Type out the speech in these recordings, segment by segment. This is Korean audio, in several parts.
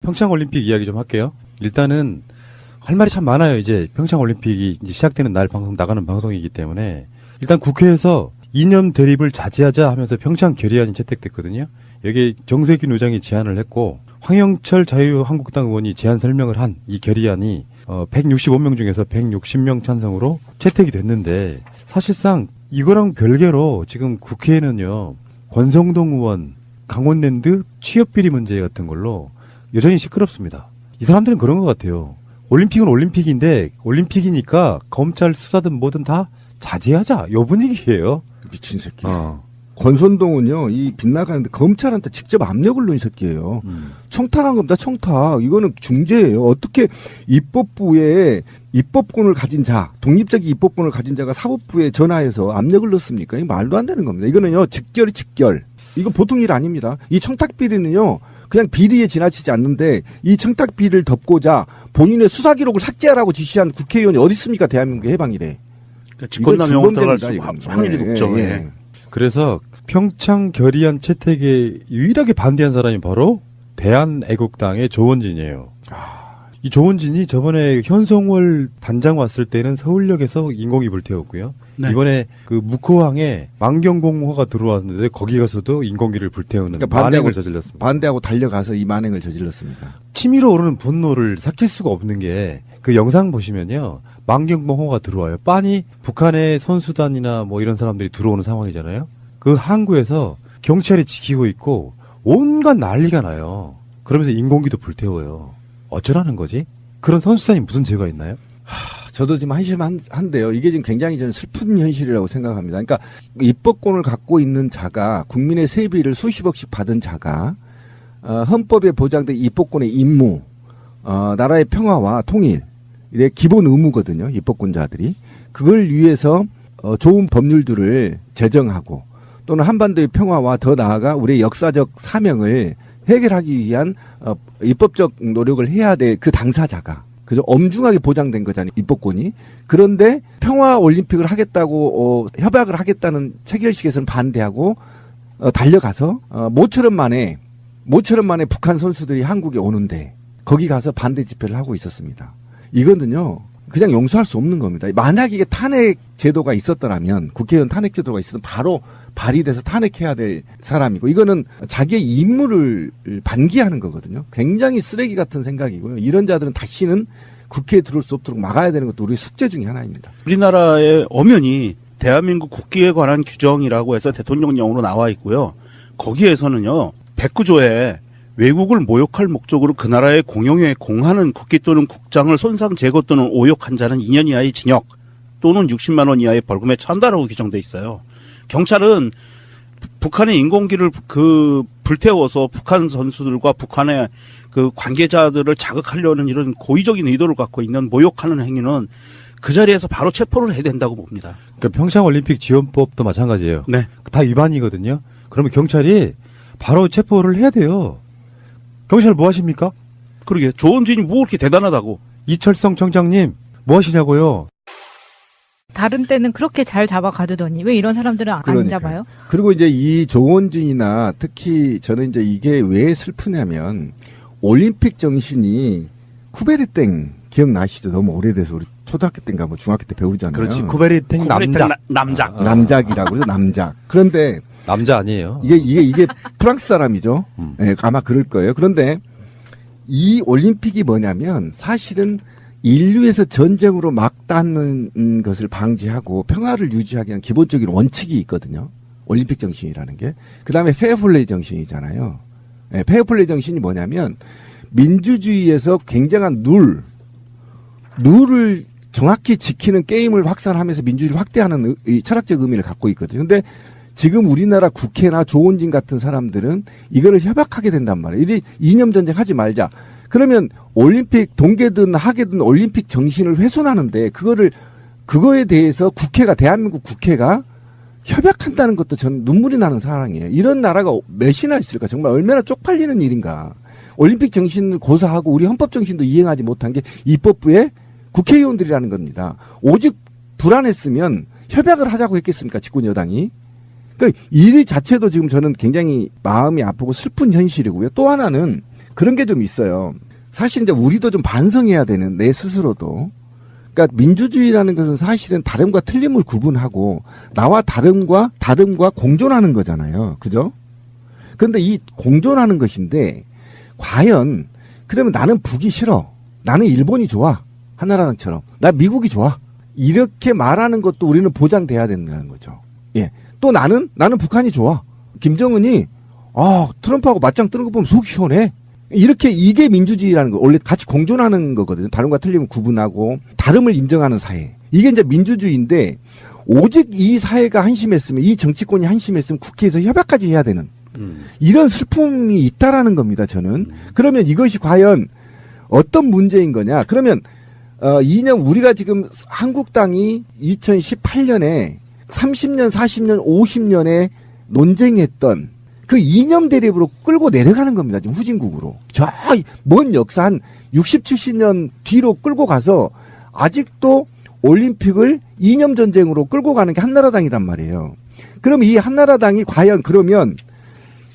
평창올림픽 이야기 좀 할게요. 일단은 할 말이 참 많아요. 이제 평창올림픽이 이제 시작되는 날 방송 나가는 방송이기 때문에 일단 국회에서 이념 대립을 자제하자 하면서 평창 결의안이 채택됐거든요. 여기에 정세균 의장이 제안을 했고 황영철 자유한국당 의원이 제안 설명을 한 이 결의안이 165명 중에서 160명 찬성으로 채택이 됐는데 사실상 이거랑 별개로 지금 국회에는요. 권성동 의원 강원랜드 취업비리 문제 같은 걸로 여전히 시끄럽습니다. 이 사람들은 그런 것 같아요. 올림픽은 올림픽인데 올림픽이니까 검찰 수사든 뭐든 다 자제하자. 요 분위기예요. 미친 새끼. 권선동은요, 이 빗나가는데 검찰한테 직접 압력을 넣은 새끼예요. 청탁한 겁니다, 청탁. 이거는 중재예요. 어떻게 입법부에 입법권을 가진 자, 독립적인 입법권을 가진 자가 사법부에 전화해서 압력을 넣습니까? 이거 말도 안 되는 겁니다. 이거는요, 직결이 직결. 이거 보통 일 아닙니다. 이 청탁 비리는요, 그냥 비리에 지나치지 않는데 이 청탁 비리를 덮고자 본인의 수사 기록을 삭제하라고 지시한 국회의원이 어디 있습니까? 대한민국 해방일에. 그러니까 직권남용으로 들어갈 수 확률이 높죠. 예. 그래서 평창 결의안 채택에 유일하게 반대한 사람이 바로 대한애국당의 조원진이에요. 이 조원진이 저번에 현송월 단장 왔을 때는 서울역에서 인공이 불태웠고요. 네. 이번에 그 묵호항에 만경공호가 들어왔는데 거기 가서도 인공기를 불태우는 그러니까 만행을 저질렀습니다. 반대하고 달려가서 이 만행을 저질렀습니다. 치밀어 오르는 분노를 삭힐 수가 없는 게 그 영상 보시면요. 만경공호가 들어와요. 빤히 북한의 선수단이나 뭐 이런 사람들이 들어오는 상황이잖아요. 그 항구에서 경찰이 지키고 있고 온갖 난리가 나요. 그러면서 인공기도 불태워요. 어쩌라는 거지? 그런 선수단이 무슨 죄가 있나요? 저도 지금 한심한데요. 이게 지금 굉장히 저는 슬픈 현실이라고 생각합니다. 그러니까 입법권을 갖고 있는 자가 국민의 세비를 수십억씩 받은 자가 헌법에 보장된 입법권의 임무, 나라의 평화와 통일, 이게 기본 의무거든요. 입법권자들이. 그걸 위해서 좋은 법률들을 제정하고 또는 한반도의 평화와 더 나아가 우리의 역사적 사명을 해결하기 위한 입법적 노력을 해야 될 그 당사자가 그죠 엄중하게 보장된 거잖아요. 입법권이. 그런데 평화 올림픽을 하겠다고 협약을 하겠다는 체결식에서는 반대하고 달려가서 모처럼 만에 북한 선수들이 한국에 오는데 거기 가서 반대 집회를 하고 있었습니다. 이거는요. 그냥 용서할 수 없는 겁니다. 만약 이게 탄핵 제도가 있었더라면 국회의원 탄핵 제도가 있었으면 바로 발의돼서 탄핵해야 될 사람이고 이거는 자기의 임무를 반기하는 거거든요. 굉장히 쓰레기 같은 생각이고요. 이런 자들은 다시는 국회에 들어올 수 없도록 막아야 되는 것도 우리 숙제 중에 하나입니다. 우리나라의 엄연히 대한민국 국기에 관한 규정이라고 해서 대통령령으로 나와 있고요. 거기에서는요. 109조에 외국을 모욕할 목적으로 그 나라의 공용에 공하는 국기 또는 국장을 손상 제거 또는 오욕한 자는 2년 이하의 징역 또는 60만 원 이하의 벌금에 처한다라고 규정돼 있어요. 경찰은 북한의 인공기를 불태워서 북한 선수들과 북한의 그 관계자들을 자극하려는 이런 고의적인 의도를 갖고 있는 모욕하는 행위는 그 자리에서 바로 체포를 해야 된다고 봅니다. 그러니까 평창올림픽 지원법도 마찬가지예요. 네. 다 위반이거든요. 그러면 경찰이 바로 체포를 해야 돼요. 경찰 뭐 하십니까? 그러게 조원진이 뭐 그렇게 대단하다고. 이철성 청장님 뭐 하시냐고요. 다른 때는 그렇게 잘 잡아가두더니 왜 이런 사람들은 안 잡아요? 그리고 이제 이 조원진이나 특히 저는 이제 이게 왜 슬프냐면 올림픽 정신이 쿠베르땡 기억나시죠? 너무 오래돼서 우리 초등학교 때인가 뭐 중학교 때 배우잖아요. 그렇지. 쿠베르땡 남작. 남작이라고 그러죠. 남작. 그런데 남자 아니에요. 이게 프랑스 사람이죠. 네, 아마 그럴 거예요. 그런데 이 올림픽이 뭐냐면 사실은 인류에서 전쟁으로 막닿는 것을 방지하고 평화를 유지하기 위한 기본적인 원칙이 있거든요. 올림픽 정신이라는 게. 그 다음에 페어플레이 정신이잖아요. 네, 페어플레이 정신이 뭐냐면 민주주의에서 굉장한 룰을 정확히 지키는 게임을 확산하면서 민주주의를 확대하는 이 철학적 의미를 갖고 있거든요. 근데 지금 우리나라 국회나 조원진 같은 사람들은 이거를 협약하게 된단 말이에요. 이리 이념전쟁 하지 말자. 그러면 올림픽 동계든 하계든 올림픽 정신을 훼손하는데 그거에 대해서 대한민국 국회가 협약한다는 것도 저는 눈물이 나는 상황이에요. 이런 나라가 몇이나 있을까? 정말 얼마나 쪽팔리는 일인가. 올림픽 정신을 고사하고 우리 헌법 정신도 이행하지 못한 게 입법부의 국회의원들이라는 겁니다. 오직 불안했으면 협약을 하자고 했겠습니까? 집권 여당이. 그러니까 일 자체도 지금 저는 굉장히 마음이 아프고 슬픈 현실이고요. 또 하나는 그런 게 좀 있어요. 사실 이제 우리도 좀 반성해야 되는 내 스스로도. 그러니까 민주주의라는 것은 사실은 다름과 틀림을 구분하고 나와 다름과 공존하는 거잖아요. 그죠? 그런데 이 공존하는 것인데 과연 그러면 나는 북이 싫어. 나는 일본이 좋아. 한나라당처럼. 나 미국이 좋아. 이렇게 말하는 것도 우리는 보장돼야 된다는 거죠. 예. 또 나는 북한이 좋아. 김정은이 트럼프하고 맞짱 뜨는 거 보면 속이 시원해. 이게 민주주의라는 거. 원래 같이 공존하는 거거든요. 다름과 틀림을 구분하고 다름을 인정하는 사회. 이게 이제 민주주의인데 오직 이 사회가 한심했으면 이 정치권이 한심했으면 국회에서 협약까지 해야 되는 이런 슬픔이 있다라는 겁니다. 저는. 그러면 이것이 과연 어떤 문제인 거냐? 그러면 이념 우리가 지금 한국당이 2018년에 30년, 40년, 50년에 논쟁했던 그 이념 대립으로 끌고 내려가는 겁니다. 지금 후진국으로. 저 먼 역사 한 60, 70년 뒤로 끌고 가서 아직도 올림픽을 이념 전쟁으로 끌고 가는 게 한나라당이란 말이에요. 그럼 이 한나라당이 과연 그러면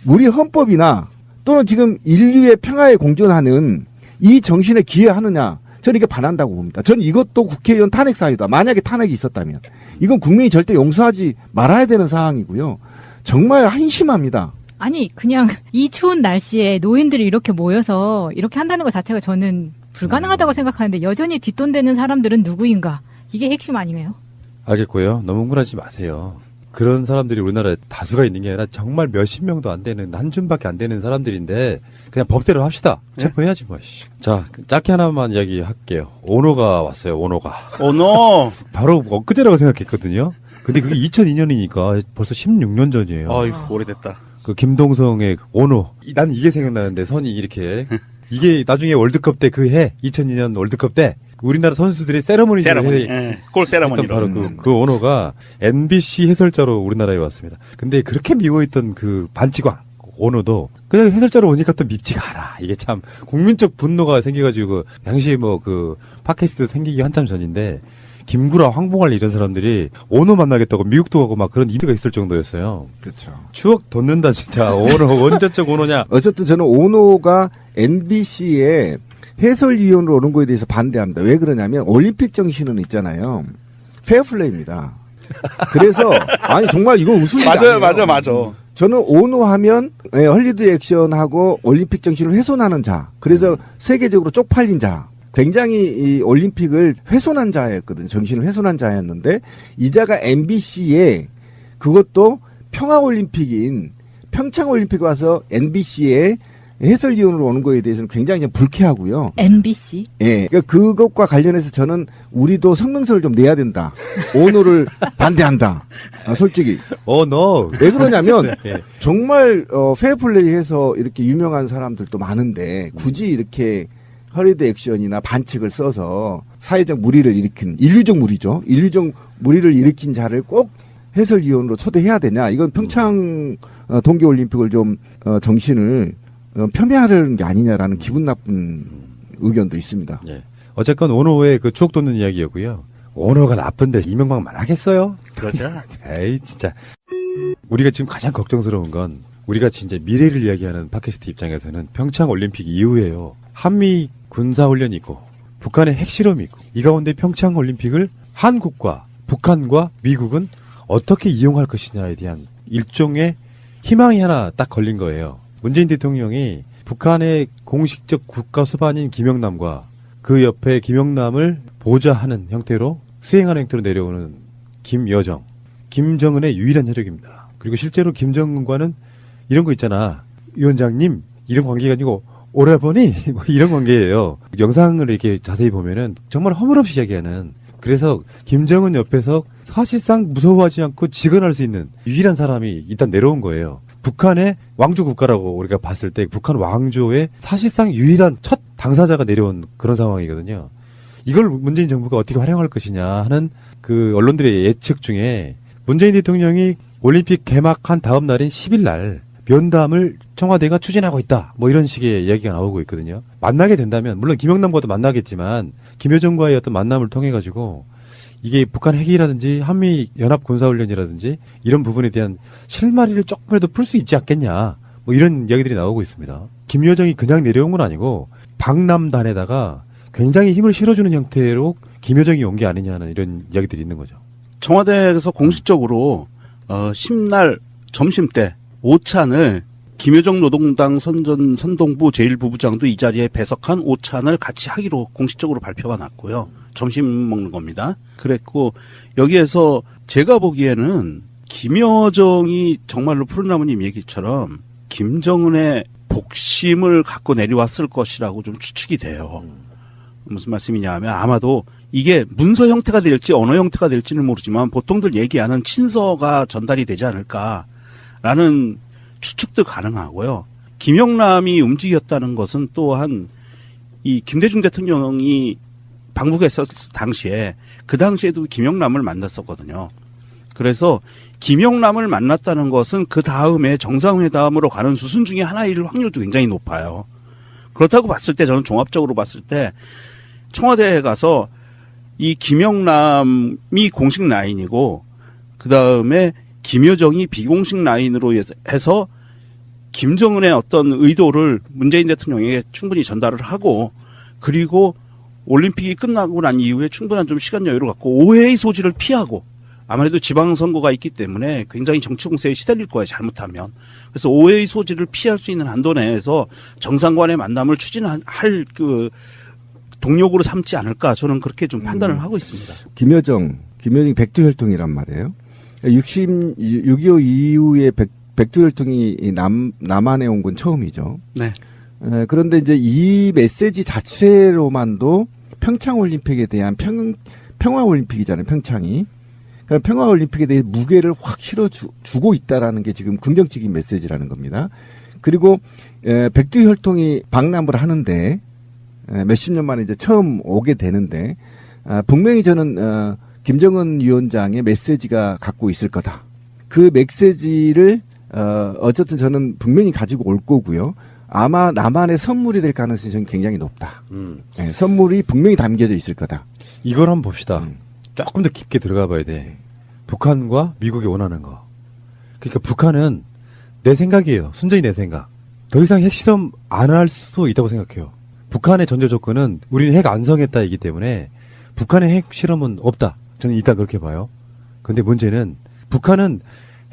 우리 헌법이나 또는 지금 인류의 평화에 공존하는 이 정신에 기여하느냐? 저는 이게 반한다고 봅니다. 저는 이것도 국회의원 탄핵 사유다. 만약에 탄핵이 있었다면. 이건 국민이 절대 용서하지 말아야 되는 사항이고요. 정말 한심합니다. 아니 그냥 이 추운 날씨에 노인들이 이렇게 모여서 이렇게 한다는 것 자체가 저는 불가능하다고 생각하는데 여전히 뒷돈되는 사람들은 누구인가? 이게 핵심 아니에요? 알겠고요. 너무 흥분하지 마세요. 그런 사람들이 우리나라에 다수가 있는 게 아니라 정말 몇십 명도 안 되는 한 줌밖에 안 되는 사람들인데 그냥 법대로 합시다. 체포해야지 뭐. 자, 짧게 하나만 이야기할게요. 오노가 왔어요. 오노가. 오노. 바로 엊그제라고 생각했거든요. 근데 그게 2002년이니까 벌써 16년 전이에요. 아이고 오래됐다. 그 김동성의 오노. 난 이게 생각나는데 선이 이렇게 이게 나중에 월드컵 때 그 해 2002년 월드컵 때 우리나라 선수들이 세레머니 골 세레머니로 바로 그 오노가 MBC 해설자로 우리나라에 왔습니다. 근데 그렇게 미워했던 그 반치광 오노도 그냥 해설자로 오니까 또 밉지가 않아. 이게 참 국민적 분노가 생겨가지고 당시에 뭐 그 팟캐스트 생기기 한참 전인데 김구라, 황봉할 이런 사람들이 오노 만나겠다고 미국도 가고 막 그런 이유가 있을 정도였어요. 그렇죠. 추억 돋는다 진짜. 오노 언제적 오노냐. 어쨌든 저는 오노가 NBC에 해설위원으로 오는 거에 대해서 반대합니다. 왜 그러냐면 올림픽 정신은 있잖아요. 페어플레이입니다. 그래서 아니 정말 이건 웃을 일이 아니에요. 맞아. 저는 오노 하면 헐리우드 액션하고 올림픽 정신을 훼손하는 자. 그래서 세계적으로 쪽팔린 자. 굉장히 이 올림픽을 훼손한 자였거든요. 정신을 훼손한 자였는데 이자가 MBC에 그것도 평화올림픽인 평창올림픽 와서 MBC에 해설위원으로 오는 거에 대해서는 굉장히 좀 불쾌하고요. MBC? 예. 그러니까 그것과 관련해서 저는 우리도 성명서를 좀 내야 된다. 오노를 반대한다. 솔직히. 오노. 왜 그러냐면 정말 페어플레이 해서 이렇게 유명한 사람들도 많은데 굳이 이렇게 허리드 액션이나 반칙을 써서 사회적 무리를 일으킨 인류적 무리죠. 인류적 무리를 일으킨 자를 꼭 해설위원으로 초대해야 되냐. 이건 평창 동계올림픽을 좀 정신을 폄훼하려는 게 아니냐라는 기분 나쁜 의견도 있습니다. 예. 어쨌건 오노의 그 추억 돋는 이야기였고요. 오노가 나쁜데 이명박만 하겠어요? 그렇죠. 에이 진짜. 우리가 지금 가장 걱정스러운 건 우리가 진짜 미래를 이야기하는 팟캐스트 입장에서는 평창 올림픽 이후에요. 한미 군사훈련이 있고 북한의 핵실험이 있고 이 가운데 평창 올림픽을 한국과 북한과 미국은 어떻게 이용할 것이냐에 대한 일종의 희망이 하나 딱 걸린 거예요. 문재인 대통령이 북한의 공식적 국가 수반인 김영남과 그 옆에 김영남을 보좌하는 형태로 수행하는 형태로 내려오는 김여정, 김정은의 유일한 혈육입니다. 그리고 실제로 김정은과는 이런 거 있잖아. 위원장님 이런 관계가 아니고 오라버니 뭐 이런 관계예요. 영상을 이렇게 자세히 보면은 정말 허물없이 이야기하는. 그래서 김정은 옆에서 사실상 무서워하지 않고 직언할 수 있는 유일한 사람이 일단 내려온 거예요. 북한의 왕조 국가라고 우리가 봤을 때 북한 왕조의 사실상 유일한 첫 당사자가 내려온 그런 상황이거든요. 이걸 문재인 정부가 어떻게 활용할 것이냐 하는 그 언론들의 예측 중에 문재인 대통령이 올림픽 개막한 다음 날인 10일 날 면담을 청와대가 추진하고 있다. 뭐 이런 식의 이야기가 나오고 있거든요. 만나게 된다면 물론 김영남과도 만나겠지만 김여정과의 어떤 만남을 통해 가지고 이게 북한 핵이라든지 한미 연합 군사훈련이라든지 이런 부분에 대한 실마리를 조금이라도 풀 수 있지 않겠냐. 뭐 이런 이야기들이 나오고 있습니다. 김여정이 그냥 내려온 건 아니고 박남단에다가 굉장히 힘을 실어주는 형태로 김여정이 온 게 아니냐는 이런 이야기들이 있는 거죠. 청와대에서 공식적으로 10날 점심 때 오찬을 김여정 노동당 선동부 제1부부장도 이 자리에 배석한 오찬을 같이 하기로 공식적으로 발표가 났고요. 점심 먹는 겁니다. 그랬고 여기에서 제가 보기에는 김여정이 정말로 푸른나무님 얘기처럼 김정은의 복심을 갖고 내려왔을 것이라고 좀 추측이 돼요. 무슨 말씀이냐 하면 아마도 이게 문서 형태가 될지 언어 형태가 될지는 모르지만 보통들 얘기하는 친서가 전달이 되지 않을까라는 추측도 가능하고요. 김영남이 움직였다는 것은 또한 이 김대중 대통령이 방북에 있었을 당시에 그 당시에도 김영남을 만났었거든요. 그래서 김영남을 만났다는 것은 그 다음에 정상회담으로 가는 수순 중에 하나일 확률도 굉장히 높아요. 그렇다고 봤을 때 저는 종합적으로 봤을 때 청와대에 가서 이 김영남이 공식 라인이고 그 다음에 김여정이 비공식 라인으로 해서 김정은의 어떤 의도를 문재인 대통령에게 충분히 전달을 하고 그리고 올림픽이 끝나고 난 이후에 충분한 좀 시간 여유를 갖고 오해의 소지를 피하고 아무래도 지방선거가 있기 때문에 굉장히 정치 공세에 시달릴 거예요, 잘못하면. 그래서 오해의 소지를 피할 수 있는 한도 내에서 정상 간의 만남을 추진할 그 동력으로 삼지 않을까 저는 그렇게 좀 판단을 하고 있습니다. 김여정이 백두혈통이란 말이에요. 6.25 이후에 백두혈통이 남한에 온 건 처음이죠. 네. 그런데 이제 이 메시지 자체로만도 평창올림픽에 대한 평화올림픽이잖아요, 평창이. 그럼 평화올림픽에 대해 무게를 확 실어주고 있다라는 게 지금 긍정적인 메시지라는 겁니다. 그리고 백두혈통이 방남을 하는데 몇십 년 만에 이제 처음 오게 되는데 분명히 저는 김정은 위원장의 메시지가 갖고 있을 거다. 그 메시지를 어쨌든 저는 분명히 가지고 올 거고요. 아마 남한의 선물이 될 가능성이 저는 굉장히 높다. 네, 선물이 분명히 담겨져 있을 거다. 이걸 한번 봅시다. 조금 더 깊게 들어가 봐야 돼. 북한과 미국이 원하는 거. 그러니까 북한은 내 생각이에요. 순전히 내 생각. 더 이상 핵실험 안 할 수도 있다고 생각해요. 북한의 전제 조건은 우리는 핵 안성했다이기 때문에 북한의 핵실험은 없다. 저는 일단 그렇게 봐요. 근데 문제는 북한은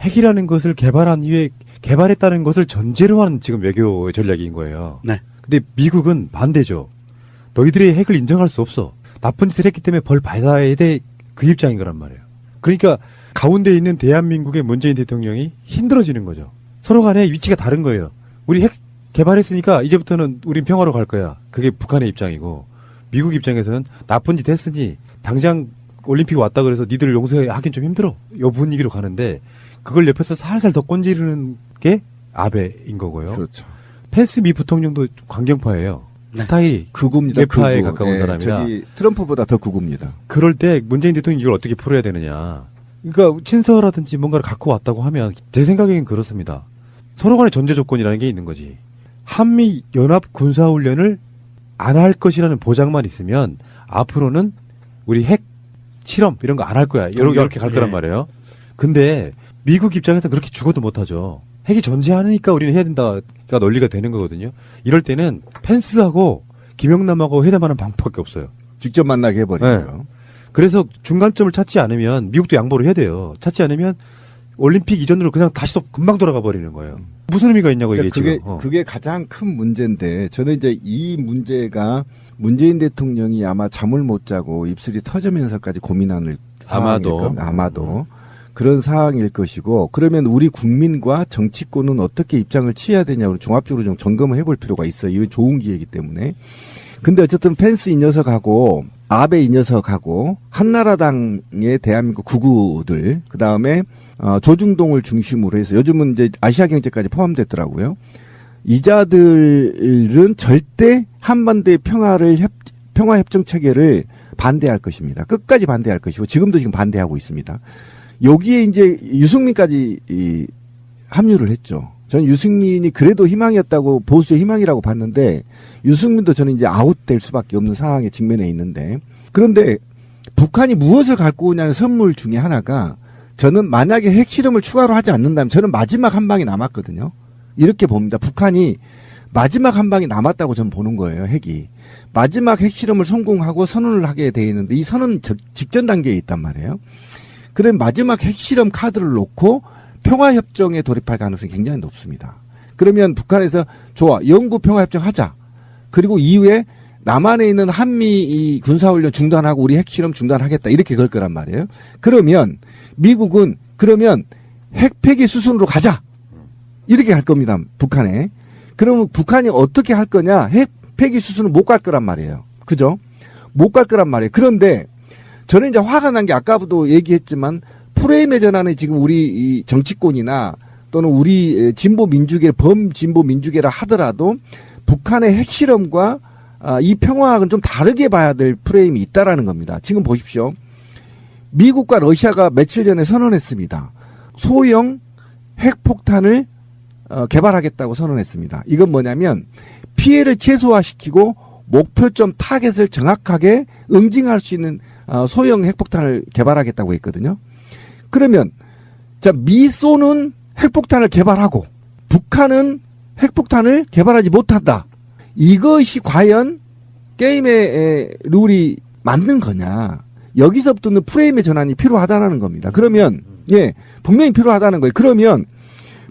핵이라는 것을 개발한 이후에 개발했다는 것을 전제로 하는 지금 외교 전략인 거예요. 네. 근데 미국은 반대죠. 너희들의 핵을 인정할 수 없어. 나쁜 짓을 했기 때문에 벌 받아야 돼. 그 입장인 거란 말이에요. 그러니까 가운데 있는 대한민국의 문재인 대통령이 힘들어지는 거죠. 서로 간에 위치가 다른 거예요. 우리 핵 개발했으니까 이제부터는 우린 평화로 갈 거야. 그게 북한의 입장이고 미국 입장에서는 나쁜 짓 했으니 당장 올림픽 왔다 그래서 니들을 용서하긴 좀 힘들어. 요 분위기로 가는데 그걸 옆에서 살살 더 꼰지르는 게 아베인 거고요. 그렇죠. 펜스 미 부통령도 광경파예요. 네. 스타일이 극우입니다. 내파에 극우. 가까운 사람이라. 저기 트럼프보다 더 극우입니다. 그럴 때 문재인 대통령이 이걸 어떻게 풀어야 되느냐. 그러니까 친서라든지 뭔가를 갖고 왔다고 하면 제 생각에는 그렇습니다. 서로 간의 전제 조건이라는 게 있는 거지. 한미 연합 군사훈련을 안 할 것이라는 보장만 있으면 앞으로는 우리 핵 실험 이런 거 안 할 거야. 이렇게 갈 거란 말이에요. 근데 미국 입장에서 그렇게 죽어도 못하죠. 핵이 존재하니까 우리는 해야 된다가 논리가 되는 거거든요. 이럴 때는 펜스하고 김영남하고 회담하는 방법밖에 없어요. 직접 만나게 해버리고요. 네. 그래서 중간점을 찾지 않으면 미국도 양보를 해야 돼요. 찾지 않으면 올림픽 이전으로 그냥 다시 또 금방 돌아가 버리는 거예요. 무슨 의미가 있냐고 이게 그러니까 지금. 그게 가장 큰 문제인데 저는 이제 이 문제가 문재인 대통령이 아마 잠을 못 자고 입술이 터지면서까지 고민하는 아마도 그런 상황일 것이고 그러면 우리 국민과 정치권은 어떻게 입장을 취해야 되냐고 종합적으로 좀 점검을 해볼 필요가 있어요. 이거 좋은 기회이기 때문에. 근데 어쨌든 펜스 이 녀석하고 아베 이 녀석하고 한나라당의 대한민국 구구들 그다음에 조중동을 중심으로 해서 요즘은 이제 아시아경제까지 포함됐더라고요. 이자들은 절대 한반도의 평화협정 체계를 반대할 것입니다. 끝까지 반대할 것이고 지금도 지금 반대하고 있습니다. 여기에 이제 유승민까지 합류를 했죠. 저는 유승민이 그래도 희망이었다고 보수의 희망이라고 봤는데 유승민도 저는 이제 아웃될 수밖에 없는 상황에 직면해 있는데 그런데 북한이 무엇을 갖고 오냐는 선물 중에 하나가 저는 만약에 핵실험을 추가로 하지 않는다면 저는 마지막 한 방이 남았거든요. 이렇게 봅니다. 북한이 마지막 한 방이 남았다고 저는 보는 거예요. 핵이. 마지막 핵실험을 성공하고 선언을 하게 돼 있는데 이 선언 직전 단계에 있단 말이에요. 그럼 마지막 핵실험 카드를 놓고 평화협정에 돌입할 가능성이 굉장히 높습니다. 그러면 북한에서 좋아, 영구 평화협정 하자. 그리고 이후에 남한에 있는 한미 이 군사훈련 중단하고 우리 핵실험 중단하겠다. 이렇게 걸 거란 말이에요. 그러면 미국은 그러면 핵폐기 수순으로 가자. 이렇게 할 겁니다. 북한에. 그러면 북한이 어떻게 할 거냐? 핵폐기 수순은 못 갈 거란 말이에요. 그죠? 못 갈 거란 말이에요. 그런데 저는 이제 화가 난 게 아까부터 얘기했지만 프레임의 전환에 지금 우리 이 정치권이나 또는 우리 진보 민주계, 범진보 민주계라 하더라도 북한의 핵실험과 이 평화학은 좀 다르게 봐야 될 프레임이 있다라는 겁니다. 지금 보십시오. 미국과 러시아가 며칠 전에 선언했습니다. 소형 핵폭탄을 개발하겠다고 선언했습니다. 이건 뭐냐면 피해를 최소화시키고 목표점 타겟을 정확하게 응징할 수 있는 소형 핵폭탄을 개발하겠다고 했거든요. 그러면 자, 미소는 핵폭탄을 개발하고 북한은 핵폭탄을 개발하지 못한다. 이것이 과연 게임의 룰이 맞는 거냐. 여기서부터는 프레임의 전환이 필요하다는 겁니다. 그러면 예, 분명히 필요하다는 거예요. 그러면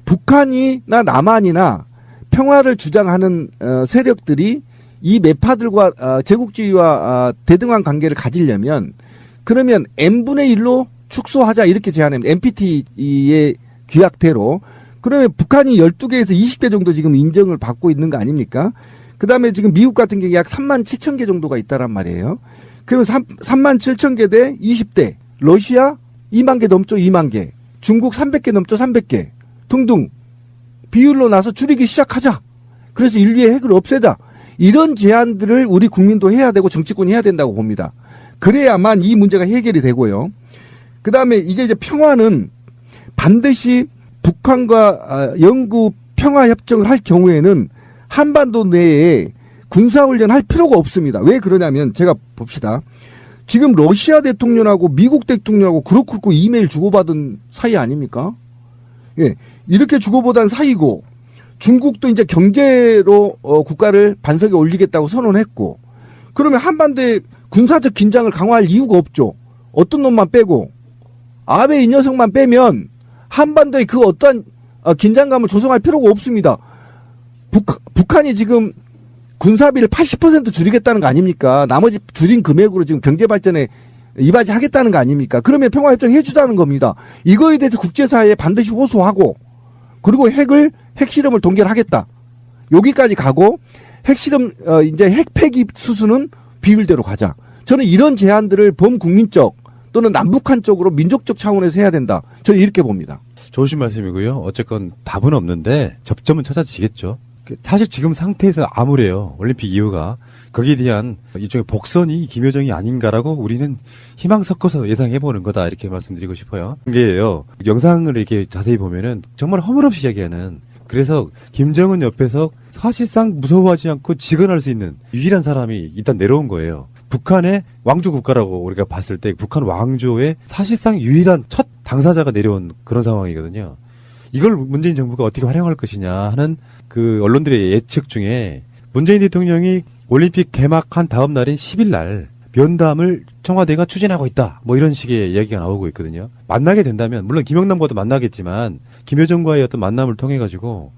북한이나 남한이나 평화를 주장하는 세력들이 이 매파들과 제국주의와 대등한 관계를 가지려면 그러면 n분의 1로 축소하자 이렇게 제안합니다. NPT의 규약대로. 그러면 북한이 12개에서 20개 정도 지금 인정을 받고 있는 거 아닙니까? 그 다음에 지금 미국 같은 경우에 약 3만 7천 개 정도가 있다란 말이에요. 그러면 3만 7천 개 대 20대. 러시아 2만 개 넘죠, 2만 개. 중국 300개 넘죠, 300개. 등등. 비율로 나서 줄이기 시작하자. 그래서 인류의 핵을 없애자. 이런 제안들을 우리 국민도 해야 되고 정치권이 해야 된다고 봅니다. 그래야만 이 문제가 해결이 되고요. 그 다음에 이게 이제 평화는 반드시 북한과 영구 평화협정을 할 경우에는 한반도 내에 군사훈련 할 필요가 없습니다. 왜 그러냐면 제가 봅시다. 지금 러시아 대통령하고 미국 대통령하고 그렇고 이메일 주고받은 사이 아닙니까? 예, 이렇게 주고받은 사이고 중국도 이제 경제로 국가를 반석에 올리겠다고 선언했고 그러면 한반도에 군사적 긴장을 강화할 이유가 없죠. 어떤 놈만 빼고 아베 이 녀석만 빼면 한반도에 그 어떠한 긴장감을 조성할 필요가 없습니다. 북한이 지금 군사비를 80% 줄이겠다는 거 아닙니까? 나머지 줄인 금액으로 지금 경제 발전에 이바지하겠다는 거 아닙니까? 그러면 평화협정 해주자는 겁니다. 이거에 대해서 국제사회에 반드시 호소하고 그리고 핵실험을 동결하겠다. 여기까지 가고 핵실험 이제 핵폐기 수순은 비율대로 가자. 저는 이런 제안들을 범국민적 또는 남북한 쪽으로 민족적 차원에서 해야 된다. 저는 이렇게 봅니다. 좋으신 말씀이고요. 어쨌건 답은 없는데 접점은 찾아지겠죠. 사실 지금 상태에서 암울해요. 올림픽 이후가. 거기에 대한 일종의 복선이 김여정이 아닌가라고 우리는 희망 섞어서 예상해보는 거다. 이렇게 말씀드리고 싶어요. 이게요. 영상을 이렇게 자세히 보면은 정말 허물없이 이야기하는 그래서 김정은 옆에서 사실상 무서워하지 않고 직언할 수 있는 유일한 사람이 일단 내려온 거예요. 북한의 왕조 국가라고 우리가 봤을 때 북한 왕조의 사실상 유일한 첫 당사자가 내려온 그런 상황이거든요. 이걸 문재인 정부가 어떻게 활용할 것이냐 하는 그 언론들의 예측 중에 문재인 대통령이 올림픽 개막한 다음 날인 10일 날 면담을 청와대가 추진하고 있다. 뭐 이런 식의 이야기가 나오고 있거든요. 만나게 된다면 물론 김영남과도 만나겠지만 김여정과의 어떤 만남을 통해 가지고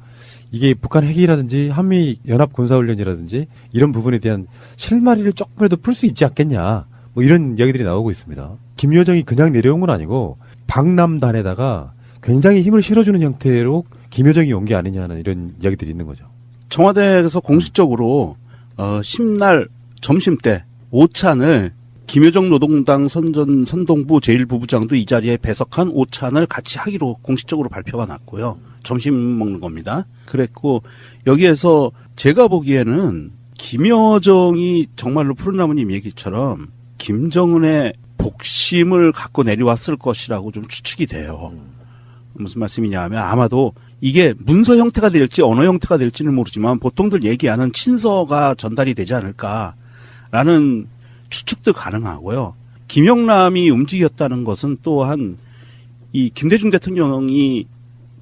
이게 북한 핵이라든지 한미 연합 군사훈련이라든지 이런 부분에 대한 실마리를 조금이라도 풀 수 있지 않겠냐. 뭐 이런 이야기들이 나오고 있습니다. 김여정이 그냥 내려온 건 아니고 방남단에다가 굉장히 힘을 실어주는 형태로 김여정이 온 게 아니냐는 이런 이야기들이 있는 거죠. 청와대에서 공식적으로 10날 점심 때 오찬을 김여정 노동당 선동부 제1부부장도 이 자리에 배석한 오찬을 같이 하기로 공식적으로 발표가 났고요. 점심 먹는 겁니다. 그랬고 여기에서 제가 보기에는 김여정이 정말로 푸른나무님 얘기처럼 김정은의 복심을 갖고 내려왔을 것이라고 좀 추측이 돼요. 무슨 말씀이냐 하면 아마도 이게 문서 형태가 될지 언어 형태가 될지는 모르지만 보통들 얘기하는 친서가 전달이 되지 않을까라는 추측도 가능하고요. 김영남이 움직였다는 것은 또한 이 김대중 대통령이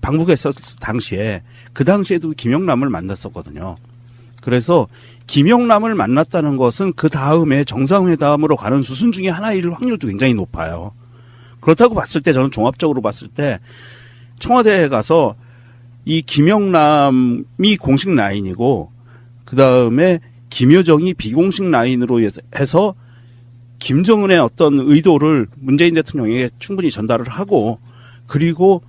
방북했었을 당시에 그 당시에도 김영남을 만났었거든요. 그래서 김영남을 만났다는 것은 그 다음에 정상회담으로 가는 수순 중에 하나일 확률도 굉장히 높아요. 그렇다고 봤을 때 저는 종합적으로 봤을 때 청와대에 가서 이 김영남이 공식 라인이고 그 다음에 김여정이 비공식 라인으로 해서 김정은의 어떤 의도를 문재인 대통령에게 충분히 전달을 하고 그리고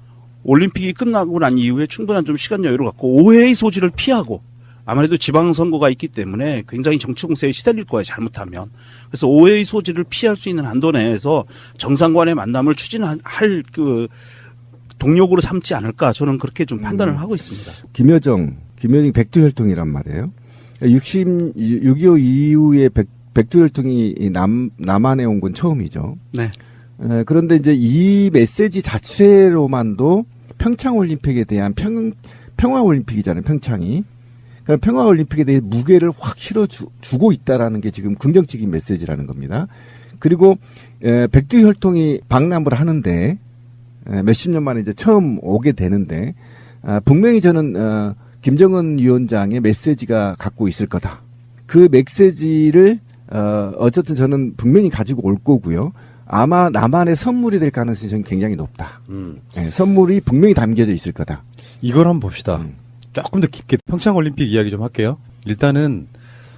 올림픽이 끝나고 난 이후에 충분한 좀 시간 여유를 갖고 오해의 소지를 피하고 아무래도 지방선거가 있기 때문에 굉장히 정치 공세에 시달릴 거예요, 잘못하면. 그래서 오해의 소지를 피할 수 있는 한도 내에서 정상 간의 만남을 추진할 그 동력으로 삼지 않을까 저는 그렇게 좀 판단을 하고 있습니다. 김여정이 백두혈통이란 말이에요. 6.25 이후에 백두혈통이 남한에 온 건 처음이죠. 네. 그런데 이제 이 메시지 자체로만도 평창올림픽에 대한 평화올림픽이잖아요, 평창이. 그러니까 평화올림픽에 대해 무게를 확 실어주고 있다라는 게 지금 긍정적인 메시지라는 겁니다. 그리고 백두혈통이 방남을 하는데 몇십 년 만에 이제 처음 오게 되는데 분명히 저는 김정은 위원장의 메시지가 갖고 있을 거다. 그 메시지를 어쨌든 저는 분명히 가지고 올 거고요. 아마 남한의 선물이 될 가능성이 저는 굉장히 높다. 네, 선물이 분명히 담겨져 있을 거다. 이걸 한번 봅시다. 조금 더 깊게 평창올림픽 이야기 좀 할게요. 일단은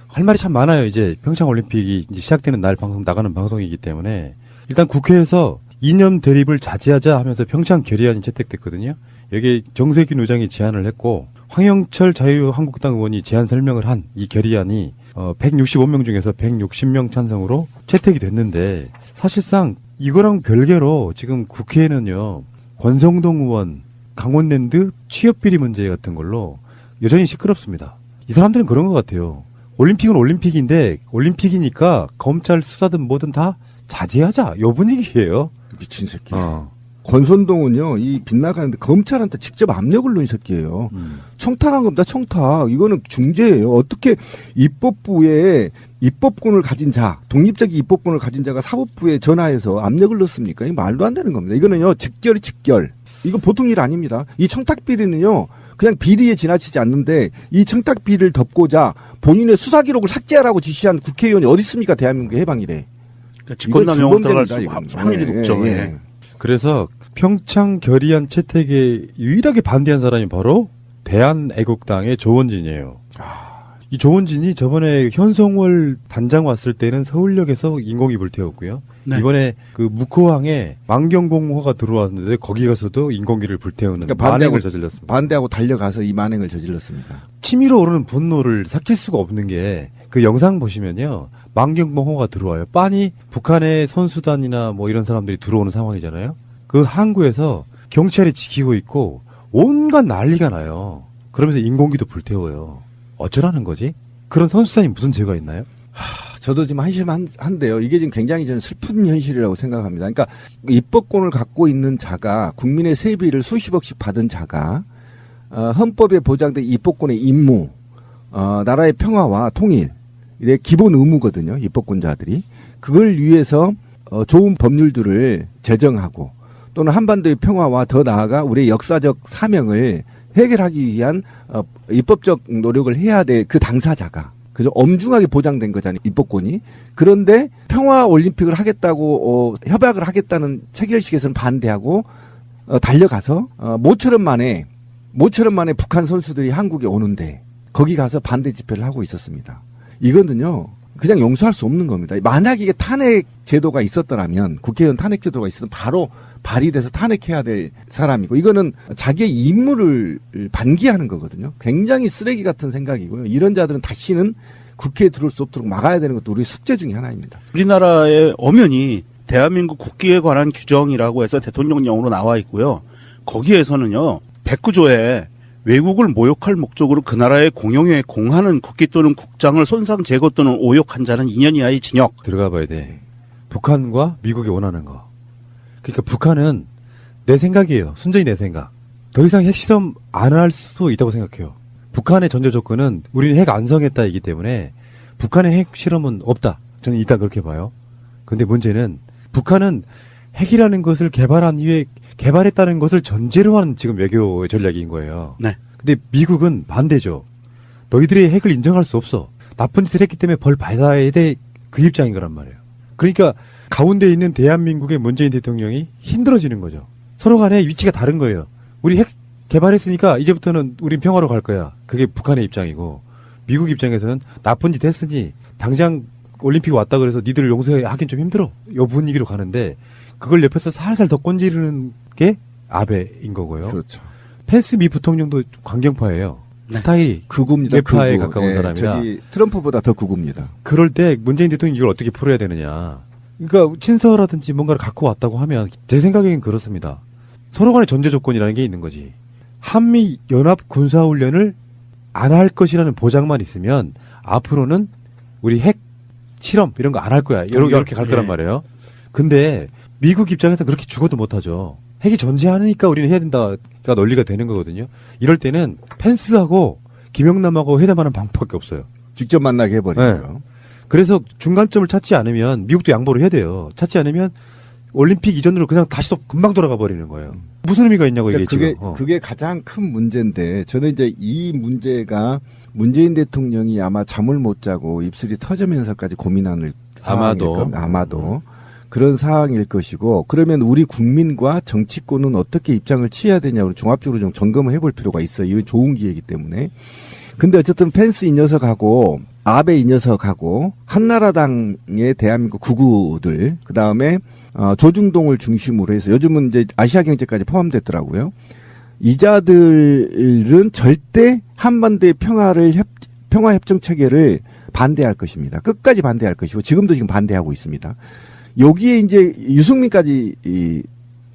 할 말이 참 많아요. 이제 평창올림픽이 이제 시작되는 날 방송 나가는 방송이기 때문에 일단 국회에서 이념 대립을 자제하자 하면서 평창 결의안이 채택됐거든요. 여기에 정세균 의장이 제안을 했고 황영철 자유한국당 의원이 제안 설명을 한 이 결의안이 165명 중에서 160명 찬성으로 채택이 됐는데 사실상 이거랑 별개로 지금 국회에는요 권성동 의원 강원랜드 취업비리 문제 같은 걸로 여전히 시끄럽습니다. 이 사람들은 그런 것 같아요. 올림픽은 올림픽인데 올림픽이니까 검찰 수사든 뭐든 다 자제하자. 요 분위기예요. 미친 새끼. 권선동은요, 이 빗나가는데 검찰한테 직접 압력을 넣은 새끼예요. 청탁한 겁니다, 청탁. 이거는 중재예요. 어떻게 입법부에 입법권을 가진 자, 독립적인 입법권을 가진 자가 사법부에 전화해서 압력을 넣습니까? 이거 말도 안 되는 겁니다. 이거는요, 직결이 직결. 이거 보통 일 아닙니다. 이 청탁 비리는요, 그냥 비리에 지나치지 않는데 이 청탁 비리를 덮고자 본인의 수사 기록을 삭제하라고 지시한 국회의원이 어디 있습니까? 대한민국의 해방일에. 그러니까 직권남용으로 들어갈 확률이 높죠. 예. 그래서 평창 결의안 채택에 유일하게 반대한 사람이 바로 대한애국당의 조원진이에요. 이 조원진이 저번에 현성월 단장 왔을 때는 서울역에서 인공이 불태웠고요. 네. 이번에 그 묵호항에 만경공화가 들어왔는데 거기 가서도 인공기를 불태우는 그러니까 만행을 저질렀습니다. 반대하고 달려가서 이 만행을 저질렀습니다. 치밀어 오르는 분노를 삭힐 수가 없는 게 그 영상 보시면요. 만경공화가 들어와요. 빤히 북한의 선수단이나 뭐 이런 사람들이 들어오는 상황이잖아요. 그 항구에서 경찰이 지키고 있고 온갖 난리가 나요. 그러면서 인공기도 불태워요. 어쩌라는 거지? 그런 선수단이 무슨 죄가 있나요? 저도 지금 한심한데요. 이게 지금 굉장히 저는 슬픈 현실이라고 생각합니다. 그러니까 입법권을 갖고 있는 자가 국민의 세비를 수십억씩 받은 자가 헌법에 보장된 입법권의 임무, 나라의 평화와 통일, 이게 기본 의무거든요. 입법권자들이. 그걸 위해서 좋은 법률들을 제정하고 또는 한반도의 평화와 더 나아가 우리의 역사적 사명을 해결하기 위한 입법적 노력을 해야 될 그 당사자가 그죠? 엄중하게 보장된 거잖아요. 입법권이. 그런데 평화 올림픽을 하겠다고 협약을 하겠다는 체결식에서는 반대하고 달려가서 모처럼 만에 북한 선수들이 한국에 오는데 거기 가서 반대 집회를 하고 있었습니다. 이거는요. 그냥 용서할 수 없는 겁니다. 만약 이게 탄핵 제도가 있었더라면 국회의원 탄핵 제도가 있었으면 바로 발의돼서 탄핵해야 될 사람이고 이거는 자기의 임무를 반기하는 거거든요. 굉장히 쓰레기 같은 생각이고요. 이런 자들은 다시는 국회에 들어올 수 없도록 막아야 되는 것도 우리의 숙제 중에 하나입니다. 우리나라의 엄연히 대한민국 국기에 관한 규정이라고 해서 대통령령으로 나와 있고요. 거기에서는요. 109조에 외국을 모욕할 목적으로 그 나라의 공영에 공하는 국기 또는 국장을 손상 제거 또는 오욕한 자는 2년 이하의 징역. 들어가 봐야 돼. 북한과 미국이 원하는 거. 그러니까 북한은 내 생각이에요. 순전히 내 생각. 더 이상 핵실험 안 할 수도 있다고 생각해요. 북한의 전제 조건은 우리는 핵 안성했다이기 때문에 북한의 핵실험은 없다. 저는 일단 그렇게 봐요. 근데 문제는 북한은 핵이라는 것을 개발한 이후에 개발했다는 것을 전제로 하는 지금 외교 전략인 거예요. 네. 근데 미국은 반대죠. 너희들의 핵을 인정할 수 없어. 나쁜 짓을 했기 때문에 벌 받아야 돼. 그 입장인 거란 말이에요. 그러니까 가운데 있는 대한민국의 문재인 대통령이 힘들어지는 거죠. 서로 간에 위치가 다른 거예요. 우리 핵 개발했으니까 이제부터는 우린 평화로 갈 거야. 그게 북한의 입장이고 미국 입장에서는 나쁜 짓 했으니 당장 올림픽 왔다 그래서 니들 용서하긴 좀 힘들어. 요 분위기로 가는데 그걸 옆에서 살살 더 꼰지르는 게 아베인 거고요. 그렇죠. 펜스 미 부통령도 강경파예요. 네. 스타일이 극우입니다. 개파에 극우. 가까운 사람이라. 저기 트럼프보다 더 극우입니다. 그럴 때 문재인 대통령이 이걸 어떻게 풀어야 되느냐. 그러니까 친서라든지 뭔가를 갖고 왔다고 하면 제 생각에는 그렇습니다. 서로 간의 전제 조건이라는 게 있는 거지. 한미 연합 군사훈련을 안 할 것이라는 보장만 있으면 앞으로는 우리 핵 실험 이런 거 안 할 거야. 이렇게 갈 거란 말이에요. 근데 미국 입장에서 그렇게 죽어도 못하죠. 핵이 존재하니까 우리는 해야 된다가 논리가 되는 거거든요. 이럴 때는 펜스하고 김영남하고 회담하는 방법밖에 없어요. 직접 만나게 해버리고요. 그래서 중간점을 찾지 않으면 미국도 양보를 해야 돼요. 찾지 않으면 올림픽 이전으로 그냥 다시 또 금방 돌아가 버리는 거예요. 무슨 의미가 있냐고 이게 그러니까 지금. 그게 가장 큰 문제인데 저는 이제 이 문제가 문재인 대통령이 아마 잠을 못 자고 입술이 터지면서까지 고민하는 아마도 그런 상황일 것이고 그러면 우리 국민과 정치권은 어떻게 입장을 취해야 되냐고 종합적으로 좀 점검을 해볼 필요가 있어요. 이건 좋은 기회이기 때문에. 근데 어쨌든 펜스 이 녀석하고 아베 이 녀석하고 한나라당의 대한민국 구구들 그다음에 조중동을 중심으로 해서 요즘은 이제 아시아경제까지 포함됐더라고요. 이자들은 절대 한반도의 평화협정 체계를 반대할 것입니다. 끝까지 반대할 것이고 지금도 지금 반대하고 있습니다. 여기에 이제 유승민까지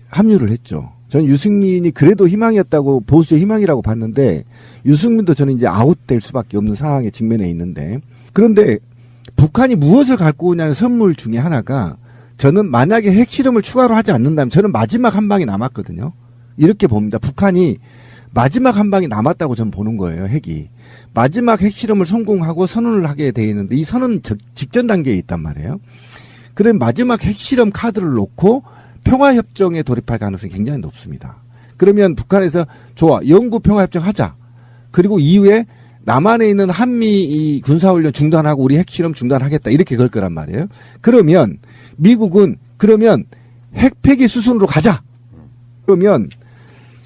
합류를 했죠. 저는 유승민이 그래도 희망이었다고 보수의 희망이라고 봤는데 유승민도 저는 이제 아웃될 수밖에 없는 상황에 직면해 있는데 그런데 북한이 무엇을 갖고 오냐는 선물 중에 하나가 저는 만약에 핵실험을 추가로 하지 않는다면 저는 마지막 한 방이 남았거든요. 이렇게 봅니다. 북한이 마지막 한 방이 남았다고 저는 보는 거예요. 핵이. 마지막 핵실험을 성공하고 선언을 하게 돼 있는데 이 선언 직전 단계에 있단 말이에요. 그럼 마지막 핵실험 카드를 놓고 평화협정에 돌입할 가능성이 굉장히 높습니다. 그러면 북한에서 좋아. 영구 평화협정 하자. 그리고 이후에 남한에 있는 한미 군사훈련 중단하고 우리 핵실험 중단하겠다. 이렇게 걸 거란 말이에요. 그러면 미국은 그러면 핵폐기 수순으로 가자. 그러면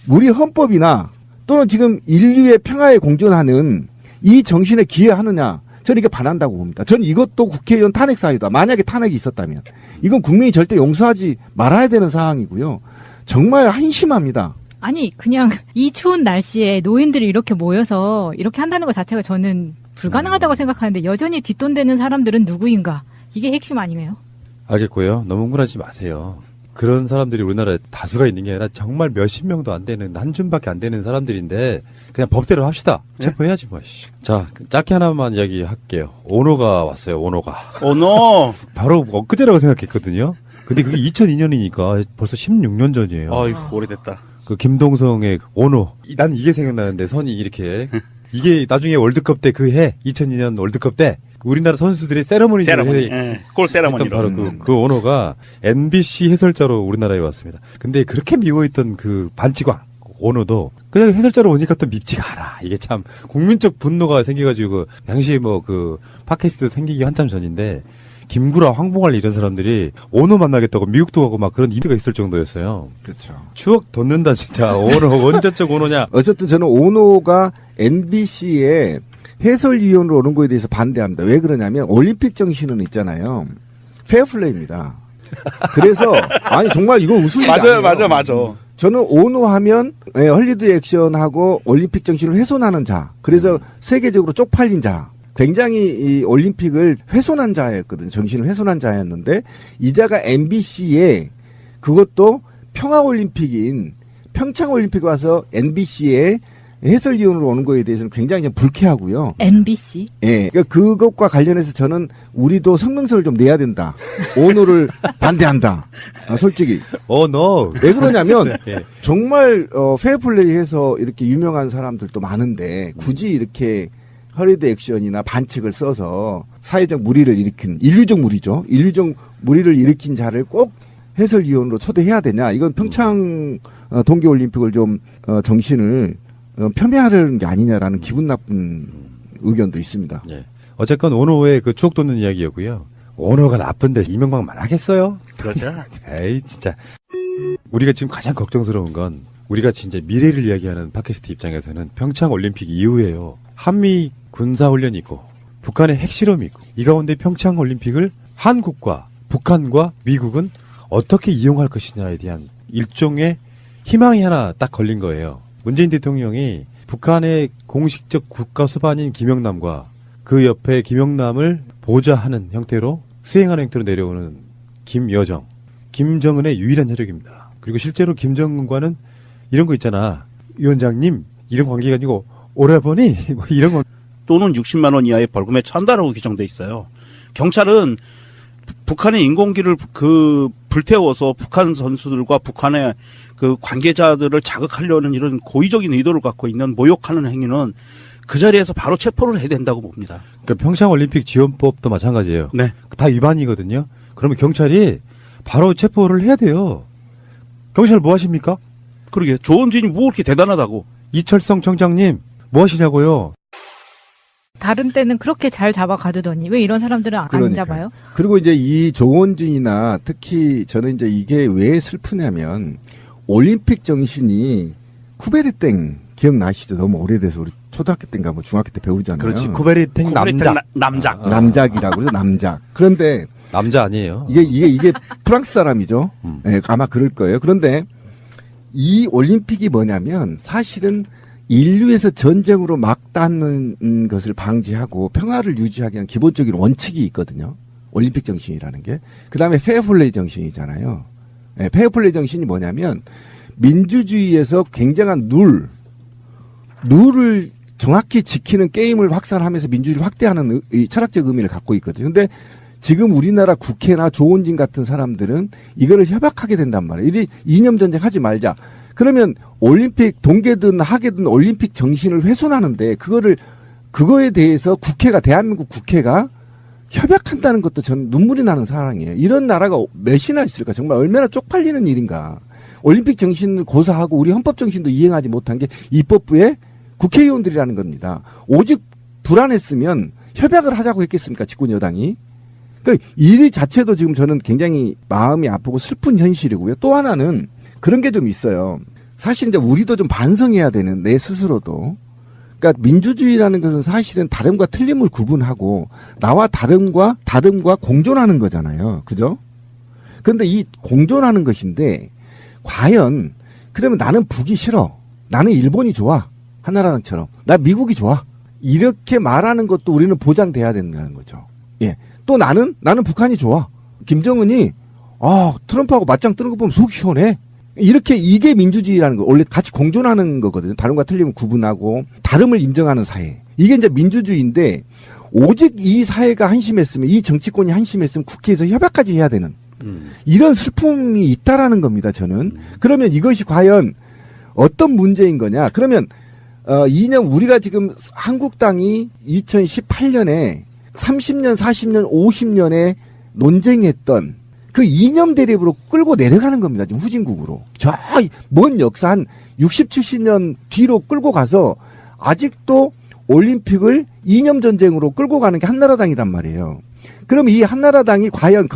우리 헌법이나 또는 지금 인류의 평화에 공존하는 이 정신에 기여하느냐. 저는 이게 반한다고 봅니다. 저는 이것도 국회의원 탄핵 사유다. 만약에 탄핵이 있었다면. 이건 국민이 절대 용서하지 말아야 되는 상황이고요. 정말 한심합니다. 아니 그냥 이 추운 날씨에 노인들이 이렇게 모여서 이렇게 한다는 것 자체가 저는 불가능하다고 생각하는데 여전히 뒷돈되는 사람들은 누구인가? 이게 핵심 아니에요? 알겠고요. 너무 흥분하지 마세요. 그런 사람들이 우리나라에 다수가 있는 게 아니라 정말 몇십 명도 안 되는 한 줌밖에 안 되는 사람들인데 그냥 법대로 합시다. 체포해야지 뭐. 자, 짧게 하나만 이야기할게요. 오노가 왔어요. 오노가. 오노. 바로 엊그제라고 생각했거든요. 근데 그게 2002년이니까 벌써 16년 전이에요. 아이고 오래됐다. 그 김동성의 오노. 난 이게 생각나는데 선이 이렇게 이게 나중에 월드컵 때 그 해 2002년 월드컵 때 우리나라 선수들이 세레머니 골 세레머니로 바로 그 오노가 MBC 해설자로 우리나라에 왔습니다. 근데 그렇게 미워했던 그 반치광 오노도 그냥 해설자로 오니까 또 밉지가 않아. 이게 참 국민적 분노가 생겨가지고 당시에 뭐 그 팟캐스트 생기기 한참 전인데 김구라, 황봉할 이런 사람들이 오노 만나겠다고 미국도 가고 막 그런 이벤트가 있을 정도였어요. 그렇죠. 추억 돋는다 진짜. 오노 언제적 오노냐. 어쨌든 저는 오노가 NBC에 해설위원으로 오는 거에 대해서 반대합니다. 왜 그러냐면 올림픽 정신은 있잖아요. 페어플레이입니다. 그래서 아니 정말 이거 웃을 일이 아니에요. 맞아. 저는 오노 하면 헐리우드 액션하고 올림픽 정신을 훼손하는 자. 그래서 세계적으로 쪽팔린 자. 굉장히 이 올림픽을 훼손한 자였거든요. 정신을 훼손한 자였는데 이자가 MBC에 그것도 평화올림픽인 평창올림픽 와서 NBC에 해설위원으로 오는 거에 대해서는 굉장히 좀 불쾌하고요. NBC? 예. 그러니까 그것과 관련해서 저는 우리도 성명서를 좀 내야 된다. 오노를 반대한다. 솔직히. 너. 왜 그러냐면 예. 정말 페어플레이해서 이렇게 유명한 사람들도 많은데 굳이 이렇게 헐리우드 액션이나 반칙을 써서 사회적 무리를 일으킨 인류적 무리죠. 인류적 무리를 일으킨 자를 꼭 해설위원으로 초대해야 되냐. 이건 평창 동계올림픽을 좀 정신을 폄훼하려는 게 아니냐라는 기분 나쁜 의견도 있습니다. 예. 어쨌건 오노의 그 추억 돋는 이야기였고요. 오노가 나쁜데 이명박만 하겠어요? 그렇죠. 에이 진짜. 우리가 지금 가장 걱정스러운 건 우리가 진짜 미래를 이야기하는 팟캐스트 입장에서는 평창 올림픽 이후에요. 한미 군사훈련이 있고 북한의 핵실험이 있고 이 가운데 평창 올림픽을 한국과 북한과 미국은 어떻게 이용할 것이냐에 대한 일종의 희망이 하나 딱 걸린 거예요. 문재인 대통령이 북한의 공식적 국가 수반인 김영남과 그 옆에 김영남을 보좌하는 형태로 수행하는 형태로 내려오는 김여정, 김정은의 유일한 혈육입니다. 그리고 실제로 김정은과는 이런 거 있잖아. 위원장님 이런 관계가 아니고 오라버니 뭐 이런 거. 또는 60만 원 이하의 벌금에 처한다라고 규정돼 있어요. 경찰은 북한의 인공기를 불태워서 북한 선수들과 북한의 그 관계자들을 자극하려는 이런 고의적인 의도를 갖고 있는 모욕하는 행위는 그 자리에서 바로 체포를 해야 된다고 봅니다. 그러니까 평창 올림픽 지원법도 마찬가지예요. 네. 다 위반이거든요. 그러면 경찰이 바로 체포를 해야 돼요. 경찰 뭐 하십니까? 그러게 조원진이 뭐 그렇게 대단하다고. 이철성 청장님 뭐 하시냐고요? 다른 때는 그렇게 잘 잡아가두더니 왜 이런 사람들은 안 그러니까요. 잡아요? 그리고 이제 이 조원진이나 특히 저는 이제 이게 왜 슬프냐면 올림픽 정신이 쿠베르땡 기억나시죠? 너무 오래돼서 우리 초등학교 때인가 뭐 중학교 때 배우잖아요. 그렇지. 쿠베르탱 남작. 남작이라고 그러죠. 남작. 그런데 남자 아니에요. 이게 프랑스 사람이죠. 네, 아마 그럴 거예요. 그런데 이 올림픽이 뭐냐면 사실은 인류에서 전쟁으로 막닿는 것을 방지하고 평화를 유지하기 위한 기본적인 원칙이 있거든요. 올림픽 정신이라는 게. 그 다음에 페어플레이 정신이잖아요. 네, 페어플레이 정신이 뭐냐면 민주주의에서 굉장한 룰을 정확히 지키는 게임을 확산하면서 민주주의를 확대하는 이 철학적 의미를 갖고 있거든요. 근데 지금 우리나라 국회나 조원진 같은 사람들은 이거를 협약하게 된단 말이에요. 이리 이념 전쟁 하지 말자. 그러면 올림픽 동계든 하계든 올림픽 정신을 훼손하는데 그거에 대해서 대한민국 국회가 협약한다는 것도 저는 눈물이 나는 상황이에요. 이런 나라가 몇이나 있을까? 정말 얼마나 쪽팔리는 일인가. 올림픽 정신을 고사하고 우리 헌법 정신도 이행하지 못한 게 입법부의 국회의원들이라는 겁니다. 오직 불안했으면 협약을 하자고 했겠습니까? 집권 여당이. 그러니까 일 자체도 지금 저는 굉장히 마음이 아프고 슬픈 현실이고요. 또 하나는 그런 게 좀 있어요. 사실 이제 우리도 좀 반성해야 되는 내 스스로도. 그러니까 민주주의라는 것은 사실은 다름과 틀림을 구분하고 나와 다름과 공존하는 거잖아요. 그죠? 그런데 이 공존하는 것인데 과연 그러면 나는 북이 싫어. 나는 일본이 좋아. 한나라당처럼. 나 미국이 좋아. 이렇게 말하는 것도 우리는 보장돼야 된다는 거죠. 예. 또 나는 북한이 좋아. 김정은이 트럼프하고 맞짱 뜨는 거 보면 속이 시원해. 이게 민주주의라는 거. 원래 같이 공존하는 거거든요. 다름과 틀림을 구분하고 다름을 인정하는 사회. 이게 이제 민주주의인데 오직 이 사회가 한심했으면 이 정치권이 한심했으면 국회에서 협약까지 해야 되는 이런 슬픔이 있다라는 겁니다. 저는. 그러면 이것이 과연 어떤 문제인 거냐? 그러면 이념 우리가 지금 한국당이 2018년에 30년, 40년, 50년에 논쟁했던 그 이념 대립으로 끌고 내려가는 겁니다. 지금 후진국으로. 저 먼 역사 한 60, 70년 뒤로 끌고 가서 아직도 올림픽을 이념 전쟁으로 끌고 가는 게 한나라당이란 말이에요. 그럼 이 한나라당이 과연